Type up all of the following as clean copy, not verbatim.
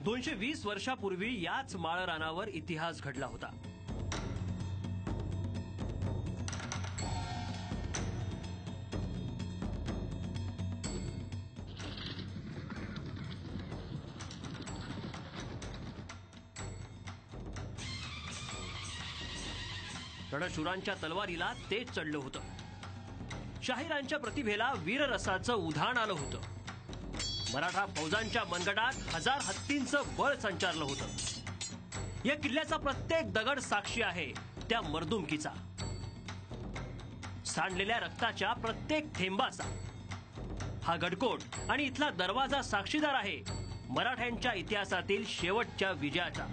220 वर्षापूर्वी याच माळरानावर इतिहास घडला होता. रणशूरांच्या तलवारीला तेज चढलं होतं. शाहिरांच्या प्रतिभेला वीररसाचं उधाण आलं होतं. मराठा फौजांच्या मनगटात 1000 हत्तींचं बळ संचारलं होतं. या किल्ल्याचा प्रत्येक दगड साक्षी आहे त्या मर्दुमकीचा, सांडलेल्या रक्ताच्या प्रत्येक थेंबाचा. हा गडकोट आणि इथला दरवाजा साक्षीदार आहे मराठ्यांच्या इतिहासातील शेवटच्या विजयाचा.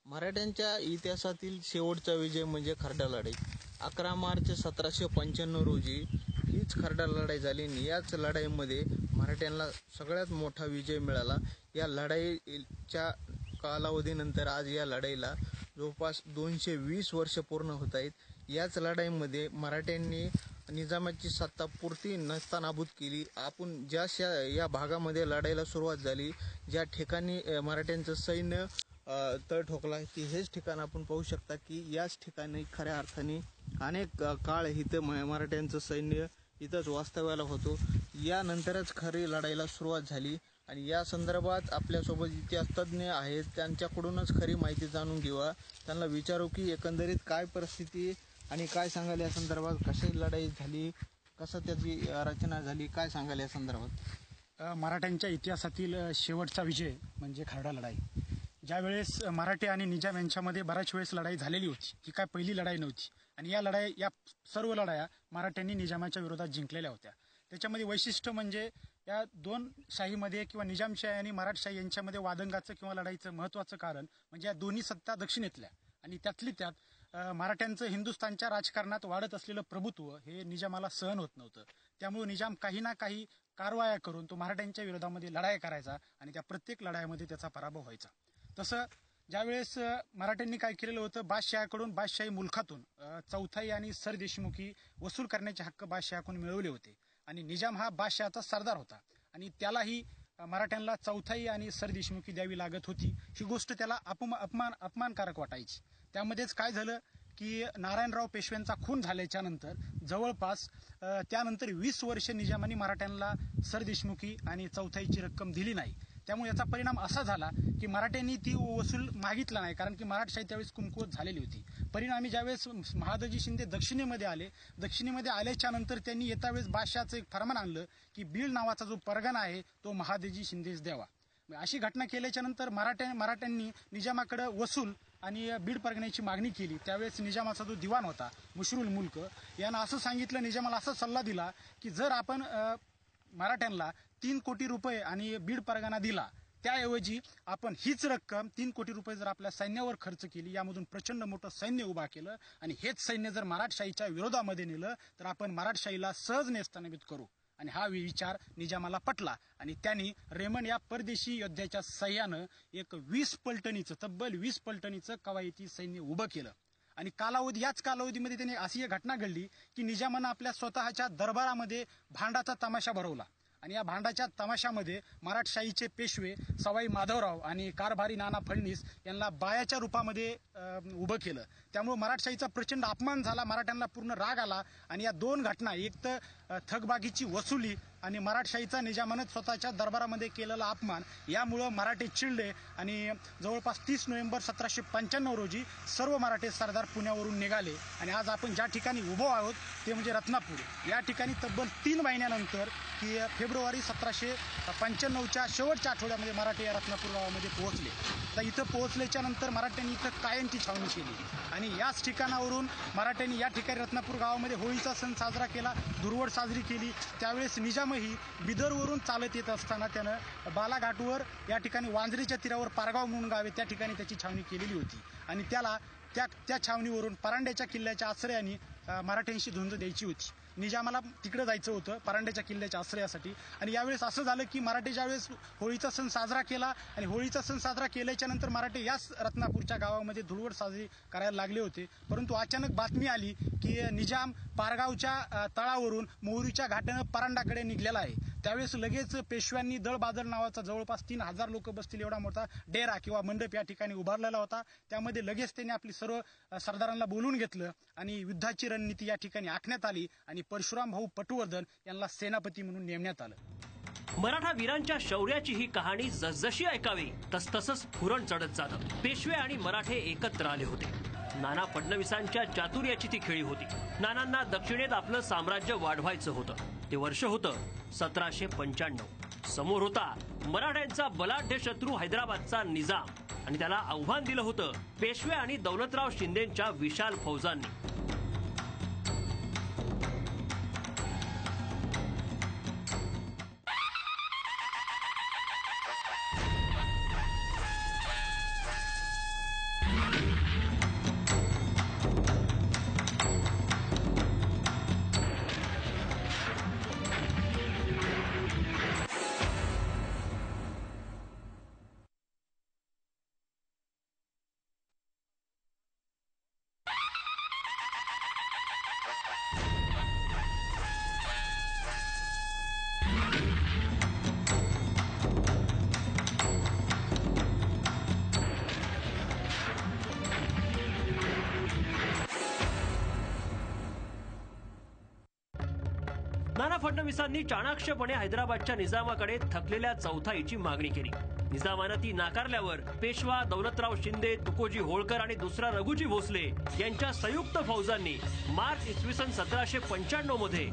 मराठ्यांच्या इतिहासातील शेवटचा विजय म्हणजे खर्डा लढाई. 11 मार्च 1795 रोजी हीच खर्डा लढाई झाली आणि याच लढाईमध्ये मराठ्यांना सगळ्यात मोठा विजय मिळाला. या लढाईच्या कालावधीनंतर आज या लढाईला जवळपास 220 वर्ष पूर्ण होत आहेत. याच लढाईमध्ये मराठ्यांनी निजामाची सत्ता पुरती नस्तानाबूत केली. आपण या भागामध्ये लढाईला सुरुवात झाली, ज्या ठिकाणी मराठ्यांचं सैन्य तळ ठोकला, की हेच ठिकाण आपण पाहू शकता की याच ठिकाणी खऱ्या अर्थाने अनेक काळ इथं मराठ्यांचं सैन्य इथंच वास्तव्याला होतो. यानंतरच खरी लढाईला सुरुवात झाली आणि या संदर्भात आपल्यासोबत इतिहास तज्ज्ञ आहेत, त्यांच्याकडूनच खरी माहिती जाणून घेऊया. त्यांना विचारू की एकंदरीत काय परिस्थिती आणि काय सांगाल या संदर्भात, कशी लढाई झाली, कसं त्याची रचना झाली, काय सांगाल या संदर्भात. मराठ्यांच्या इतिहासातील शेवटचा विजय म्हणजे खर्डा लढाई. ज्यावेळेस मराठे आणि निजाम यांच्यामध्ये बऱ्याच वेळेस लढाई झालेली होती, ही काय पहिली लढाई नव्हती आणि या सर्व लढाया मराठ्यांनी निजामाच्या विरोधात जिंकलेल्या होत्या. त्याच्यामध्ये वैशिष्ट्य म्हणजे या दोन शाहीमध्ये किंवा निजामशाही आणि मराठशाही यांच्यामध्ये वादंगाचं किंवा लढाईचं महत्त्वाचं कारण म्हणजे या दोन्ही सत्ता दक्षिणेतल्या आणि त्यातली त्यात मराठ्यांचं हिंदुस्थानच्या राजकारणात वाढत असलेलं प्रभुत्व हे निजामाला सहन होत नव्हतं. त्यामुळे निजाम काही ना काही कारवाया करून तो मराठ्यांच्या विरोधामध्ये लढाई करायचा आणि त्या प्रत्येक लढाईमध्ये त्याचा पराभव व्हायचा. तसं ज्यावेळेस मराठ्यांनी काय केलेलं होतं, बादशहाकडून बादशाही मुलखातून चौथाई आणि सरदेशमुखी वसूल करण्याचे हक्क बादशहाकडून मिळवले होते आणि निजाम हा बादशहाचा सरदार होता आणि त्यालाही मराठ्यांना चौथाई आणि सरदेशमुखी द्यावी लागत होती. ही गोष्ट त्याला अपमानकारक वाटायची. त्यामध्येच काय झालं की नारायणराव पेशव्यांचा खून झाल्याच्या नंतर जवळपास त्यानंतर 20 वर्ष निजामाने मराठ्यांना सरदेशमुखी आणि चौथाईची रक्कम दिली नाही. त्यामुळे याचा परिणाम असा झाला की मराठ्यांनी ती वसूल मागितला नाही, कारण की मराठशाही त्यावेळेस कमकुवत झालेली होती. परिणामी ज्यावेळेस महादजी शिंदे दक्षिणेमध्ये आल्याच्या नंतर त्यांनी येत्या वेळेस बादशहाचं एक फरमान आणलं की बीड नावाचा जो परगणा आहे तो महादजी शिंदेस द्यावा. अशी घटना केल्याच्या नंतर मराठ्यांनी निजामाकडे वसूल आणि बीड परगण्याची मागणी केली. त्यावेळेस निजामाचा जो दिवाण होता मुशरुल मुल्क यानं असं सांगितलं, निजामाला असा सल्ला दिला की जर आपण मराठ्यांना 3 कोटी रुपये आणि बीड परगणा दिला, त्याऐवजी आपण हीच रक्कम 3 कोटी रुपये जर आपल्या सैन्यावर खर्च केली, यामधून प्रचंड मोठं सैन्य उभा केलं आणि हेच सैन्य जर मराठशाहीच्या विरोधामध्ये नेलं तर आपण मराठशाहीला सहज नेस्तनाबूत करू. आणि हा विचार निजामाला पटला आणि त्यांनी रेमंड या परदेशी योद्ध्याच्या सह्यानं एक तब्बल 20 पलटणीचं कवायती सैन्य उभं केलं. आणि याच कालावधीमध्ये त्यांनी अशी एक घटना घडली की निजामानं आपल्या स्वतःच्या दरबारामध्ये भांडाचा तमाशा भरवला आणि या भांडाच्या तमाशामध्ये मराठशाहीचे पेशवे सवाई माधवराव आणि कारभारी नाना फडणीस यांना बायाच्या रूपामध्ये उभं केलं. त्यामुळे मराठशाहीचा प्रचंड अपमान झाला, मराठ्यांना पूर्ण राग आला आणि या दोन घटना, एक तर थकबाकीची वसुली आणि मराठशाहीचा निजामानं स्वतःच्या दरबारामध्ये केलेला अपमान, यामुळं मराठे चिडले आणि जवळपास 30 नोव्हेंबर 1795 रोजी सर्व मराठे सरदार पुण्यावरून निघाले आणि आज आपण ज्या ठिकाणी उभो आहोत ते म्हणजे रत्नापूर. या ठिकाणी तब्बल 3 महिन्यानंतर की फेब्रुवारी 1795च्या शेवटच्या आठवड्यामध्ये मराठे या रत्नापूर गावामध्ये पोहोचले. तर इथं पोहोचल्याच्या नंतर मराठ्यांनी इथं कायमची छावणी केली आणि याच ठिकाणावरून मराठ्यांनी या ठिकाणी रत्नापूर गावामध्ये होळीचा सण साजरा केला, धुरवड साजरी केली. त्यावेळेस निजामही बिदरवरून चालत येत असताना त्यानं बालाघाटवर या ठिकाणी वांजरीच्या तीरावर पारगाव म्हणून गावे त्या ठिकाणी त्याची छावणी केलेली होती आणि त्याला त्या छावणीवरून परांड्याच्या किल्ल्याच्या आश्रयाने मराठ्यांशी झुंज द्यायची होती. निजामाला तिकडे जायचं होतं परांड्याच्या किल्ल्याच्या आश्रयासाठी. आणि यावेळेस असं झालं की मराठे ज्यावेळेस होळीचा सण साजरा केला आणि होळीचा सण साजरा केल्याच्या नंतर मराठे याच रत्नापूरच्या गावामध्ये धुळवड साजरी करायला लागले होते. परंतु अचानक बातमी आली की निजाम पारगावच्या तळावरून मोहरीच्या घाटानं परांडाकडे निघालेला आहे. त्यावेळेस लगेच पेशव्यांनी दळबादल नावाचा जवळपास 3000 लोक बसतील एवढा मोठा डेरा किंवा मंडप या ठिकाणी उभारलेला होता. त्यामध्ये लगेच त्यांनी आपली सर्व सरदारांना बोलून घेतलं आणि युद्धाची रणनीती या ठिकाणी आखण्यात आली आणि परशुराम भाऊ पटवर्धन यांना सेनापती म्हणून नेमण्यात आलं. मराठा वीरांच्या शौर्याची ही कहाणी जसजशी ऐकावी तसतसंच फुरण चढत जातं. पेशवे आणि मराठे एकत्र आले होते. नाना फडणवीसांच्या चातुर्याची ती खेळी होती. नानांना दक्षिणेत आपलं साम्राज्य वाढवायचं होतं. ते वर्ष होतं 1795. समोर होता मराठ्यांचा बलाढ्य शत्रू हैदराबादचा निजाम आणि त्याला आव्हान दिलं होतं पेशवे आणि दौलतराव शिंदेंच्या विशाल फौजांनी. नाना फडणवीसांनी चाणाक्षपणे हैदराबादच्या निजामाकडे थकलेल्या चौथाईची मागणी केली. निजामानं ती नाकारल्यावर पेशवा, दौलतराव शिंदे, तुकोजी होळकर आणि दुसरा रघुजी भोसले यांच्या संयुक्त फौजांनी मार्च इसवी सन 1795 मध्ये